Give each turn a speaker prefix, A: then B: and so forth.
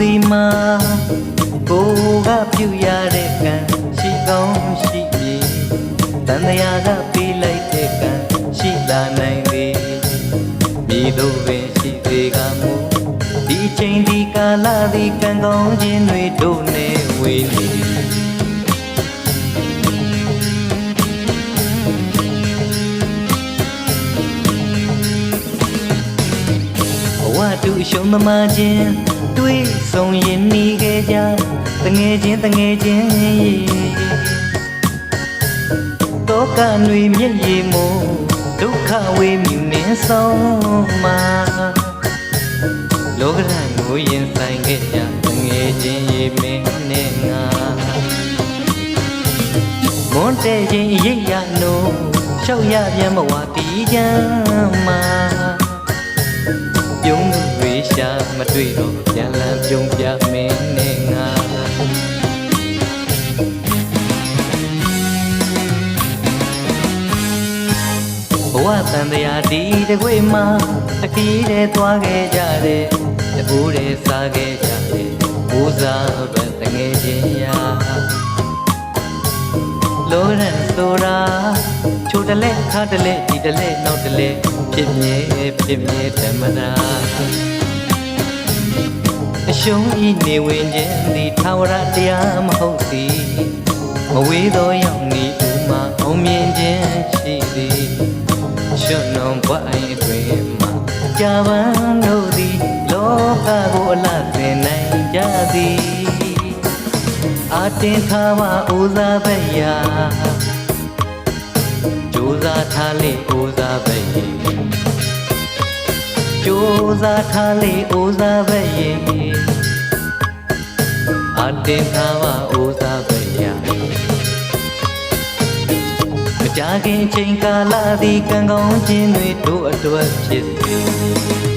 A: ဒီမှာကိုကပြုရတဲ့ကံရှိကောင်းရှိပြီတန်တရားကပေးလိုက်တဲ့ကံရှိလာနိုင်သည်မိတို့ပင်ရှိသေးကမူဒီချိန်ဒီကာလဒီကံကောင်းခြင်းတွေတို့နဲ့ဝေးနေဘဝတူရှုံးသမားခြင်းတွေးဆုံးရင်နေခဲ့ကြတငယ်ချင်းတောကຫນွေမျက်ရည်မို့ဒုက္ခဝေမြူနေဆုံးမှာလောကဓာတ်ကိုရင်ဆိုင်ခဲ့ကြတငယ်ချင်းရေမင်းနဲ့ငါမွန်းတဲ့ရင်ရိပ်ရနို့ရှောက်ရပြန်မဝတီးကြမှာပြုံးမှုတွေရှာမတွေ့တော့ပြန်လန်းပြုံးပြမင်းနဲ့ငါဘဝတန်တရားဒီတကွေမှာတခီးတဲ့သွားခဲ့ကြတယ်တကူတဲ့စားခဲ့ကြတယ်ဦးစားပဲတငယ်ချင်းရာလောရန်ဆိုတာချိုတလဲခါတလဲဒီတလဲနောက်တလဲဖြစ်မြဲဓမ္မနာအရှုံးဤနေဝင်ခြင်းဒီထာဝရတရားမဟုတ်သည်မဝေးသောရောက်နေဥမာအောင်မြင်ခြင်းရှိသည်ရှုံးနှောင်ဘဝအတွင်မှာကြာပန်းတို့သည်လောကကိုအလှသင်နိုင်ကြသည်အာတင်ထားပါဦးစားပဲရာကြိုးစားထားလေဦးစားပဲရေကြိုးစားထားလေဦးစားပဲရေအာတင်ထားပါဦးစားပဲရာမကြခင်ချိန်ကာလသည်ကံကောင်းခြင်းတွေတို့အတွက်ဖြစ်စေ